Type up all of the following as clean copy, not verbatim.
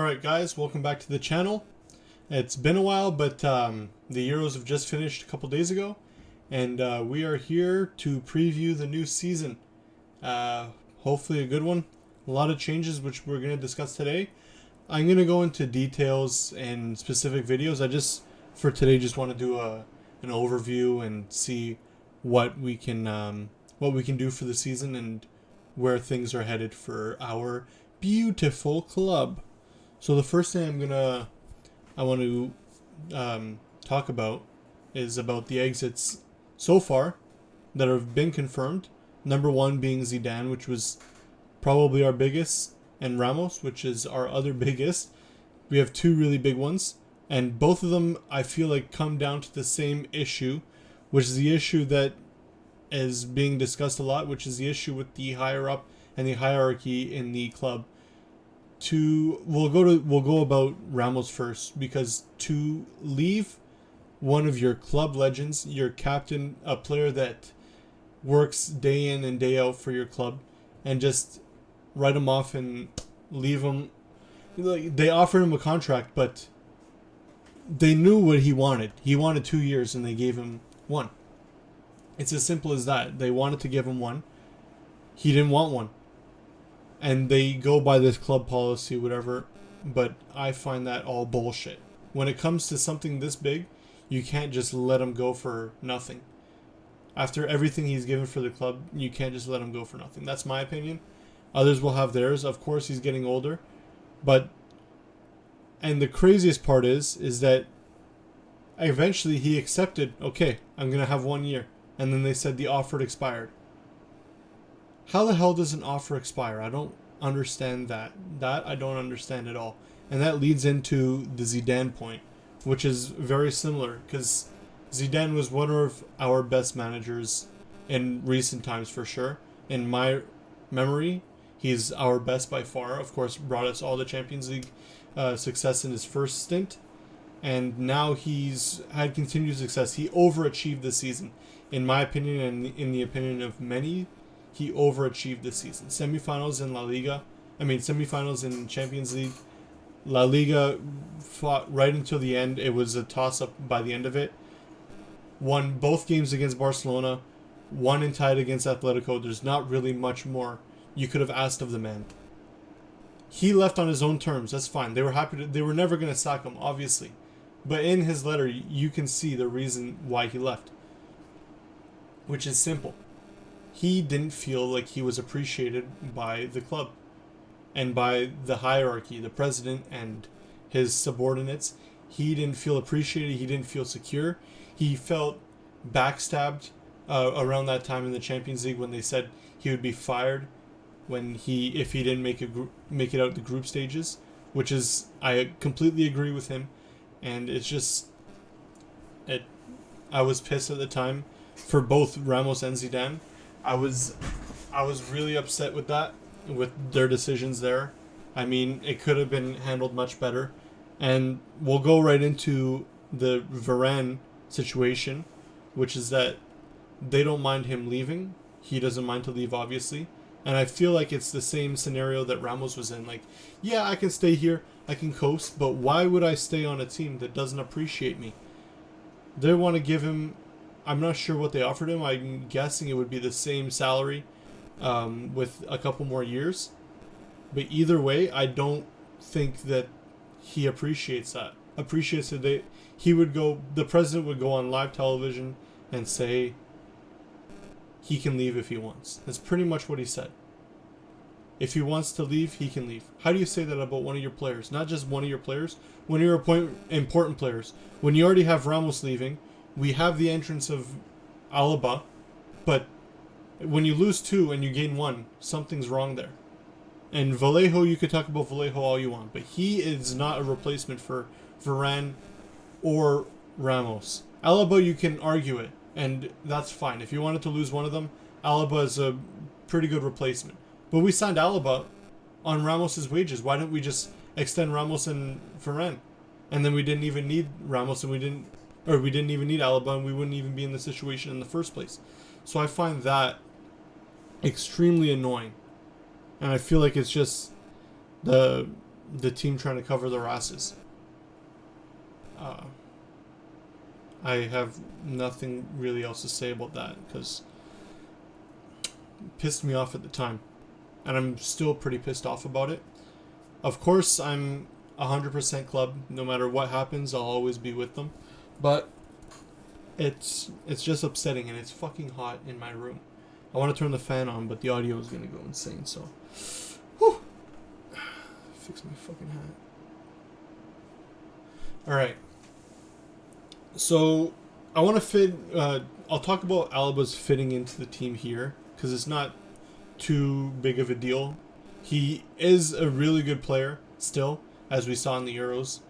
Alright guys, welcome back to the channel. It's been a while, but the Euros have just finished a couple days ago, and we are here to preview the new season. Hopefully a good one. A lot of changes which we're going to discuss today. I'm going to go into details in specific videos. I just, for today, just want to do an overview and see what we can do for the season and where things are headed for our beautiful club. So the first thing I want to talk about is about the exits so far that have been confirmed. Number one being Zidane, which was probably our biggest, and Ramos, which is our other biggest. We have two really big ones, and both of them I feel like come down to the same issue, which is the issue that is being discussed a lot, which is the issue with the higher up and the hierarchy in the club. We'll go about Ramos first, because to leave one of your club legends, your captain, a player that works day in and day out for your club, and just write him off and leave him. Like, they offered him a contract, but they knew what he wanted. He wanted 2 years, and they gave him 1. It's as simple as that. They wanted to give him 1. He didn't want 1. And they go by this club policy, whatever, but I find that all bullshit. When it comes to something this big, you can't just let him go for nothing. After everything he's given for the club, you can't just let him go for nothing. That's my opinion. Others will have theirs. Of course, he's getting older. And the craziest part is that eventually he accepted, okay, I'm going to have 1 year. And then they said the offer had expired. How the hell does an offer expire? I don't understand that. That I don't understand at all. And that leads into the Zidane point, which is very similar, because Zidane was one of our best managers in recent times for sure. In my memory, he's our best by far. Of course, brought us all the Champions League success in his first stint. And now he's had continued success. He overachieved this season. In my opinion, and in the opinion of many, he overachieved this season. Semifinals in semifinals in Champions League. La Liga fought right until the end. It was a toss-up by the end of it. Won both games against Barcelona. Won and tied against Atletico. There's not really much more you could have asked of the man. He left on his own terms. That's fine. They were never going to sack him, obviously. But in his letter, you can see the reason why he left, which is simple. He didn't feel like he was appreciated by the club and by the hierarchy, the president and his subordinates. He didn't feel appreciated. He didn't feel secure. He felt backstabbed around that time in the Champions League when they said he would be fired if he didn't make it out the group stages, which is, I completely agree with him. And it's just, I was pissed at the time for both Ramos and Zidane. I was really upset with that, with their decisions there. I mean, it could have been handled much better. And we'll go right into the Varane situation, which is that they don't mind him leaving. He doesn't mind to leave, obviously. And I feel like it's the same scenario that Ramos was in. Like, yeah, I can stay here, I can coast, but why would I stay on a team that doesn't appreciate me? They want to give him, I'm not sure what they offered him. I'm guessing it would be the same salary with a couple more years. But either way, I don't think that he appreciates that. Appreciates that the president would go on live television and say he can leave if he wants. That's pretty much what he said. If he wants to leave, he can leave. How do you say that about one of your players? Not just one of your players, one of your important players. When you already have Ramos leaving, we have the entrance of Alaba, but when you lose 2 and you gain 1, something's wrong there. And Vallejo, you could talk about Vallejo all you want, but he is not a replacement for Varane or Ramos. Alaba, you can argue it, and that's fine. If you wanted to lose one of them, Alaba is a pretty good replacement. But we signed Alaba on Ramos's wages. Why didn't we just extend Ramos and Varane? And then we didn't even need Ramos, and we didn't even need Alaba, and we wouldn't even be in the situation in the first place. So I find that extremely annoying. And I feel like it's just the the team trying to cover their asses. I have nothing really else to say about that because it pissed me off at the time. And I'm still pretty pissed off about it. Of course, I'm 100% club. No matter what happens, I'll always be with them. But it's just upsetting, and it's fucking hot in my room. I want to turn the fan on, but the audio is going to go insane, so... Whew! Fix my fucking hat. Alright. So, I want to fit... I'll talk about Alaba's fitting into the team here, because it's not too big of a deal. He is a really good player, still, as we saw in the Euros.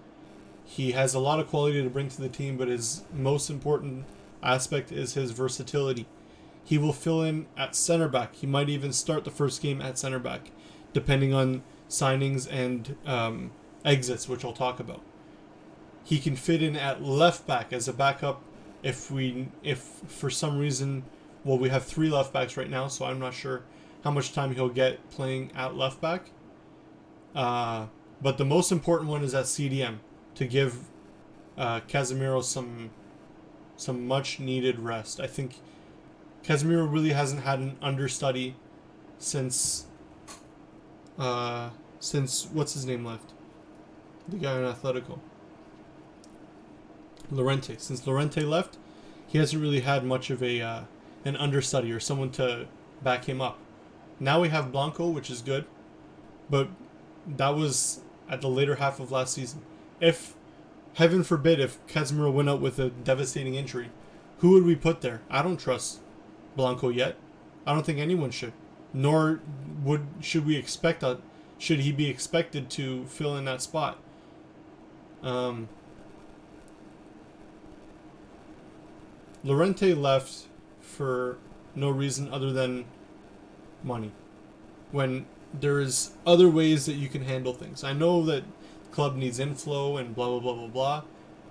He has a lot of quality to bring to the team, but his most important aspect is his versatility. He will fill in at center back. He might even start the first game at center back, depending on signings and exits, which I'll talk about. He can fit in at left back as a backup if for some reason, well, we have 3 left backs right now, so I'm not sure how much time he'll get playing at left back. But the most important one is at CDM, to give Casemiro some much needed rest. I think Casemiro really hasn't had an understudy since what's his name left? The guy in Atletico. Llorente. Since Llorente left, he hasn't really had much of an understudy or someone to back him up. Now we have Blanco, which is good, but that was at the later half of last season. If, heaven forbid, if Casemiro went out with a devastating injury, who would we put there? I don't trust Blanco yet. I don't think anyone should. Nor should we expect should he be expected to fill in that spot. Llorente left for no reason other than money, when there is other ways that you can handle things. I know that club needs inflow and blah blah blah blah blah,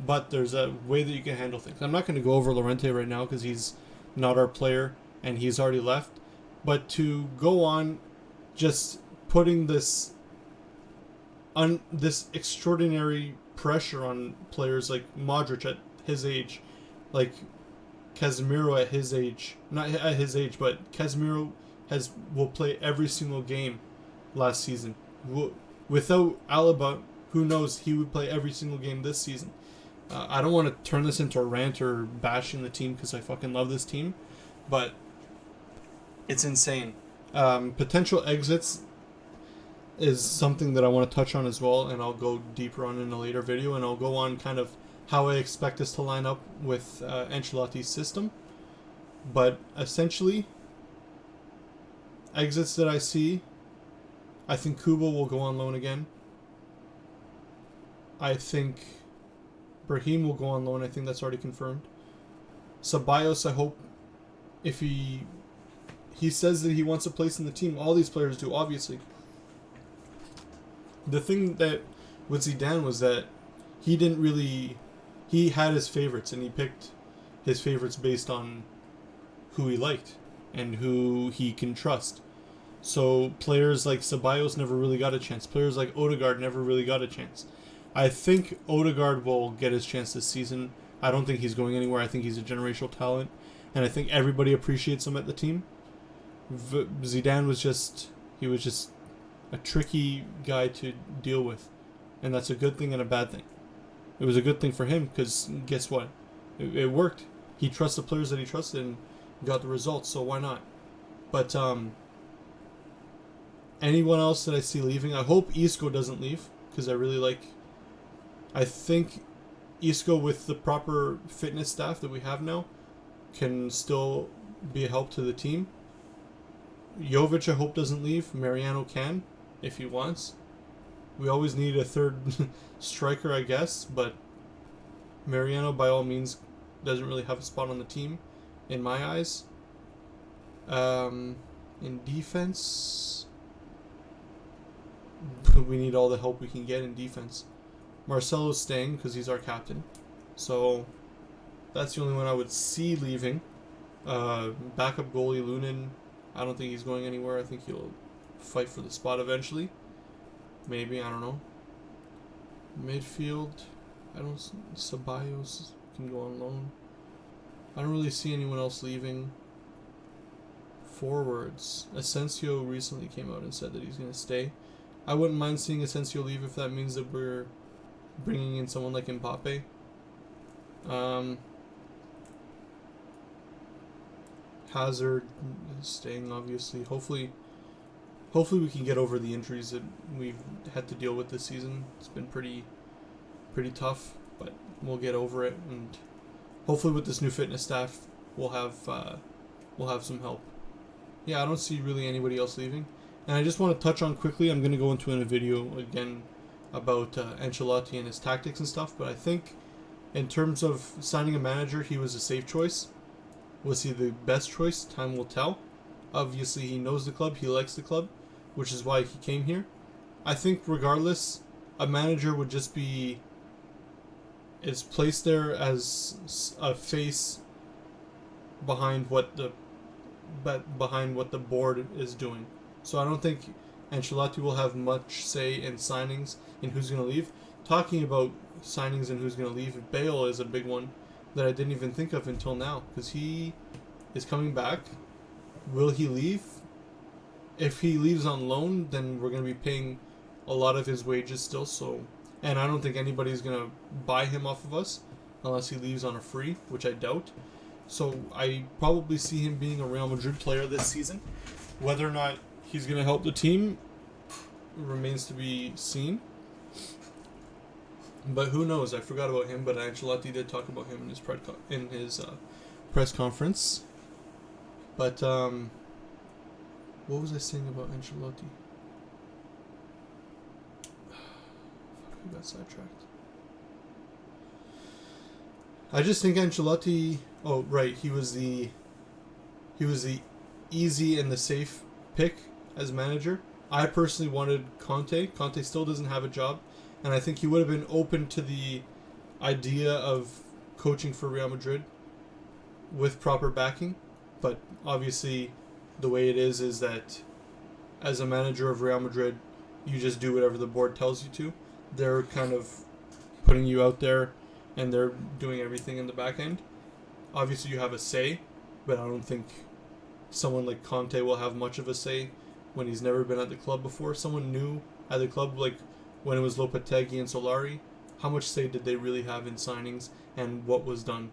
but there's a way that you can handle things. I'm not going to go over Llorente right now because he's not our player and he's already left, but to go on just putting this extraordinary pressure on players like Modric at his age, like Casemiro at his age, not at his age, but Casemiro will play every single game last season. Without Alaba, who knows, he would play every single game this season. I don't want to turn this into a rant or bashing the team because I fucking love this team, but it's insane. Potential exits is something that I want to touch on as well, and I'll go deeper on in a later video, and I'll go on kind of how I expect us to line up with Ancelotti's system. But essentially, exits that I see, I think Kubo will go on loan again. I think Brahim will go on loan. I think that's already confirmed. Ceballos, I hope, if he says that he wants a place in the team, all these players do, obviously. The thing that with Zidane was that he had his favorites, and he picked his favorites based on who he liked and who he can trust. So players like Ceballos never really got a chance. Players like Odegaard never really got a chance. I think Odegaard will get his chance this season. I don't think he's going anywhere. I think he's a generational talent, and I think everybody appreciates him at the team. Zidane was just a tricky guy to deal with, and that's a good thing and a bad thing. It was a good thing for him because guess what? It worked. He trusted the players that he trusted and got the results, so why not? But anyone else that I see leaving, I hope Isco doesn't leave because I think Isco, with the proper fitness staff that we have now, can still be a help to the team. Jovic, I hope, doesn't leave. Mariano can, if he wants. We always need a third striker, I guess, but Mariano, by all means, doesn't really have a spot on the team, in my eyes. In defense, we need all the help we can get in defense. Marcelo's staying because he's our captain, so that's the only one I would see leaving. Backup goalie Lunin, I don't think he's going anywhere. I think he'll fight for the spot eventually. Maybe, I don't know. Midfield, Ceballos can go on loan. I don't really see anyone else leaving. Forwards, Asensio recently came out and said that he's going to stay. I wouldn't mind seeing Asensio leave if that means that we're bringing in someone like Mbappe. Hazard is staying, obviously. Hopefully we can get over the injuries that we've had to deal with this season. It's been pretty tough, but we'll get over it, and hopefully with this new fitness staff, we'll have some help. Yeah, I don't see really anybody else leaving. And I just want to touch on quickly, I'm going to go into in a video again about Ancelotti and his tactics and stuff, but I think in terms of signing a manager, he was a safe choice. Was he the best choice? Time will tell. Obviously, he knows the club, he likes the club, which is why he came here. I think regardless, a manager would just is placed there as a face behind what the board is doing. So I don't think Ancelotti will have much say in signings, in who's going to leave. Talking about signings and who's going to leave, Bale is a big one that I didn't even think of until now, because he is coming back. Will he leave? If he leaves on loan, then we're going to be paying a lot of his wages still. So, and I don't think anybody's going to buy him off of us unless he leaves on a free, which I doubt. So I probably see him being a Real Madrid player this season. Whether or not he's going to help the team remains to be seen. But who knows? I forgot about him, but Ancelotti did talk about him in his press conference. But what was I saying about Ancelotti? I got sidetracked. I just think Ancelotti. Oh right, he was the easy and the safe pick as manager. I personally wanted Conte. Conte still doesn't have a job, and I think he would have been open to the idea of coaching for Real Madrid with proper backing. But obviously, the way it is that as a manager of Real Madrid, you just do whatever the board tells you to. They're kind of putting you out there, and they're doing everything in the back end. Obviously, you have a say, but I don't think someone like Conte will have much of a say when he's never been at the club before. Someone new at the club, like when it was Lopetegui and Solari, how much say did they really have in signings and what was done?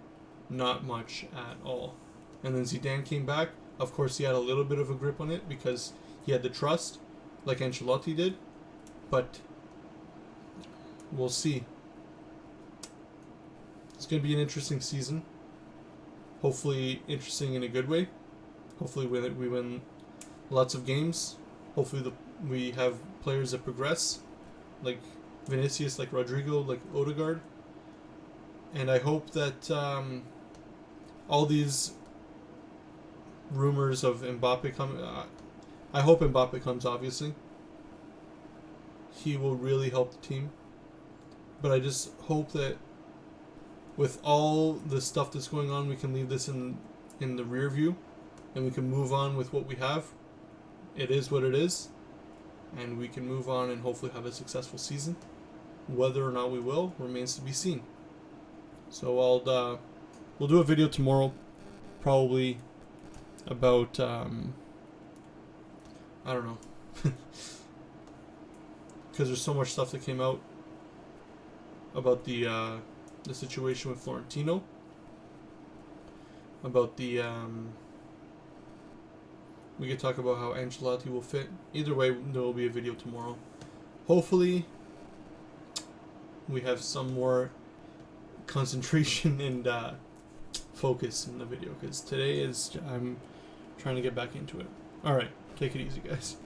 Not much at all. And then Zidane came back. Of course, he had a little bit of a grip on it because he had the trust, like Ancelotti did. But we'll see. It's going to be an interesting season. Hopefully interesting in a good way. Hopefully we win lots of games. Hopefully we have players that progress, like Vinicius, like Rodrigo, like Odegaard. And I hope that all these rumors of Mbappe coming, I hope Mbappe comes, obviously. He will really help the team. But I just hope that with all the stuff that's going on, we can leave this in the rear view and we can move on with what we have. It is what it is, and we can move on and hopefully have a successful season. Whether or not we will remains to be seen. So we'll do a video tomorrow, probably about I don't know, because there's so much stuff that came out about the situation with Florentino, about the we could talk about how Ancelotti will fit. Either way, there will be a video tomorrow. Hopefully we have some concentration and focus in the video, because today I'm trying to get back into it. Alright, take it easy, guys.